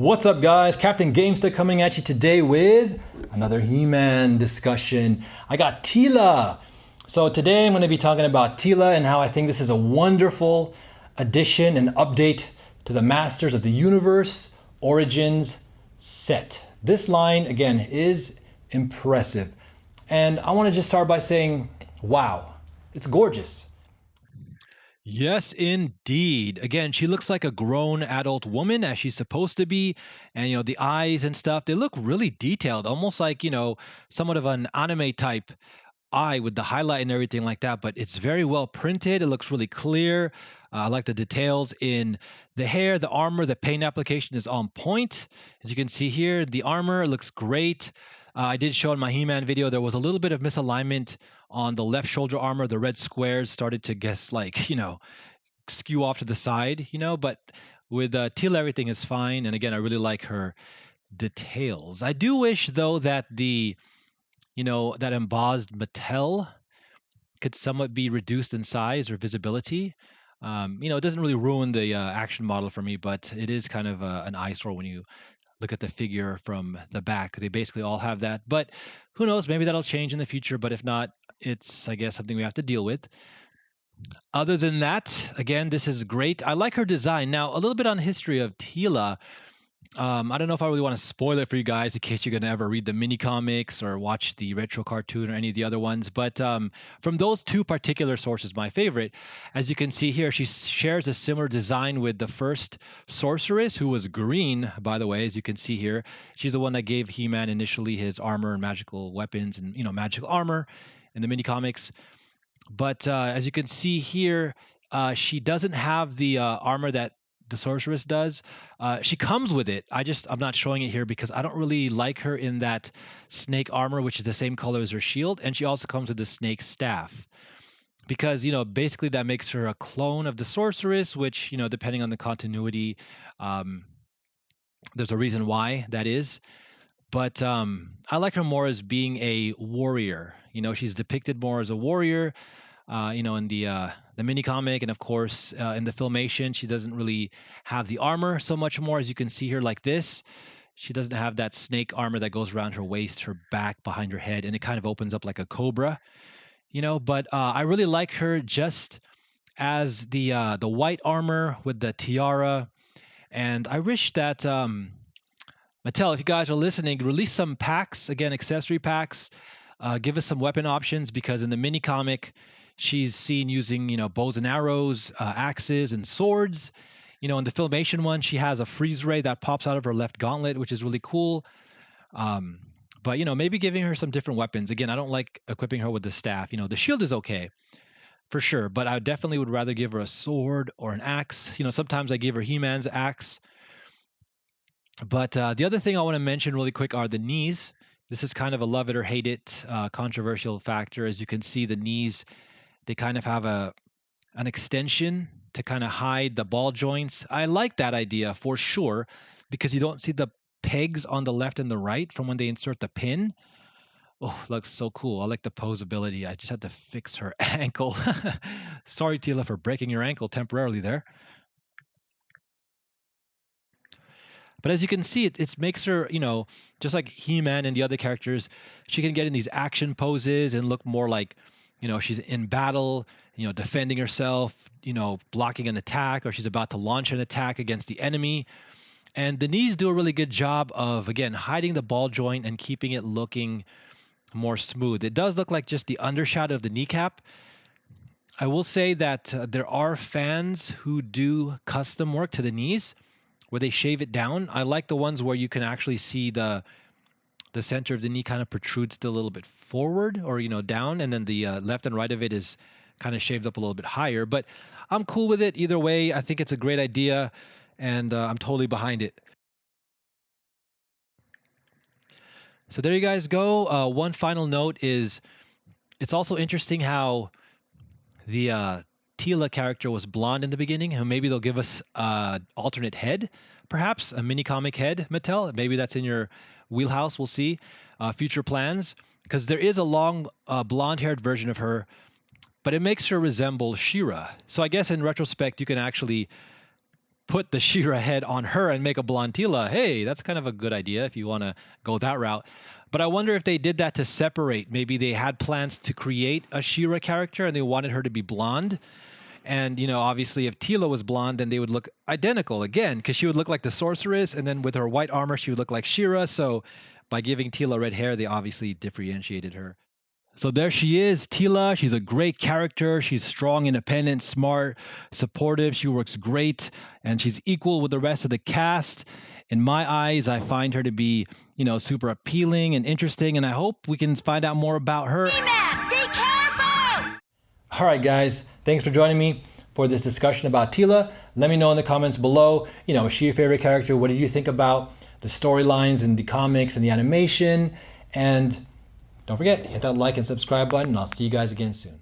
What's up, guys? Captain Gamester coming at you today with another He-Man discussion. I got Teela. So today I'm going to be talking about Teela and how I think this is a wonderful addition and update to the Masters of the Universe Origins set. This line, again, is impressive. And I want to just start by saying, wow, it's gorgeous. Yes, indeed. Again, she looks like a grown adult woman as she's supposed to be. And, the eyes and stuff, they look really detailed, almost like, somewhat of an anime type eye with the highlight and everything like that. But it's very well printed. It looks really clear. I like the details in the hair, the armor, the paint application is on point. As you can see here, the armor looks great. I did show in my He-Man video there was a little bit of misalignment on the left shoulder armor. The red squares started to skew off to the side, but with Teal, everything is fine. And again, I really like her details. I do wish, though, that that embossed Mattel could somewhat be reduced in size or visibility. It doesn't really ruin the action model for me, but it is kind of an eyesore when you look at the figure from the back. They basically all have that, but who knows? Maybe that'll change in the future. But if not, it's, I guess, something we have to deal with. Other than that, again, this is great. I like her design. Now, a little bit on the history of Teela. I don't know if I really want to spoil it for you guys in case you're going to ever read the mini comics or watch the retro cartoon or any of the other ones. But from those two particular sources, my favorite, as you can see here, she shares a similar design with the first sorceress, who was green, by the way, as you can see here. She's the one that gave He-Man initially his armor and magical weapons and, magical armor in the mini comics. But as you can see here, she doesn't have the armor that the sorceress does. She comes with it. I'm not showing it here because I don't really like her in that snake armor, which is the same color as her shield. And she also comes with the snake staff because, basically that makes her a clone of the sorceress, which, depending on the continuity, there's a reason why that is. But I like her more as being a warrior. She's depicted more as a warrior. In the mini comic, and of course in the filmation, she doesn't really have the armor so much more, as you can see here like this. She doesn't have that snake armor that goes around her waist, her back, behind her head, and it kind of opens up like a cobra. But I really like her just as the white armor with the tiara, and I wish that Mattel, if you guys are listening, release some packs, again, accessory packs. Give us some weapon options, because in the mini comic, she's seen using, bows and arrows, axes and swords. In the filmation one, she has a freeze ray that pops out of her left gauntlet, which is really cool. But, maybe giving her some different weapons. Again, I don't like equipping her with the staff. The shield is okay, for sure, but I definitely would rather give her a sword or an axe. Sometimes I give her He-Man's axe. But the other thing I want to mention really quick are the knees. This is kind of a love it or hate it controversial factor. As you can see, the knees, they kind of have an extension to kind of hide the ball joints. I like that idea for sure, because you don't see the pegs on the left and the right from when they insert the pin. Oh, looks so cool. I like the posability. I just had to fix her ankle. Sorry, Teela, for breaking your ankle temporarily there. But as you can see, it makes her, just like He-Man and the other characters, she can get in these action poses and look more like, she's in battle, defending herself, blocking an attack, or she's about to launch an attack against the enemy. And the knees do a really good job of, again, hiding the ball joint and keeping it looking more smooth. It does look like just the undershadow of the kneecap. I will say that there are fans who do custom work to the knees, where they shave it down. I like the ones where you can actually see the center of the knee kind of protrudes still a little bit forward, or down, and then the left and right of it is kind of shaved up a little bit higher. But I'm cool with it either way. I think it's a great idea, and I'm totally behind it. So there you guys go. One final note is, it's also interesting how the Teela character was blonde in the beginning, and maybe they'll give us alternate head, perhaps a mini comic head, Mattel. Maybe that's in your wheelhouse. We'll see. Future plans, because there is a long blonde-haired version of her, but it makes her resemble She-Ra. So I guess in retrospect, you can actually put the She-Ra head on her and make a blonde Teela. Hey, that's kind of a good idea if you want to go that route. But I wonder if they did that to separate. Maybe they had plans to create a She-Ra character and they wanted her to be blonde. And, obviously if Teela was blonde, then they would look identical again, because she would look like the sorceress. And then with her white armor, she would look like She-Ra. So by giving Teela red hair, they obviously differentiated her. So there she is, Teela. She's a great character. She's strong, independent, smart, supportive. She works great, and she's equal with the rest of the cast. In my eyes, I find her to be, super appealing and interesting, and I hope we can find out more about her. He-Man, be careful! All right, guys, thanks for joining me for this discussion about Teela. Let me know in the comments below, is she your favorite character? What did you think about the storylines and the comics and the animation? And don't forget, hit that like and subscribe button, and I'll see you guys again soon.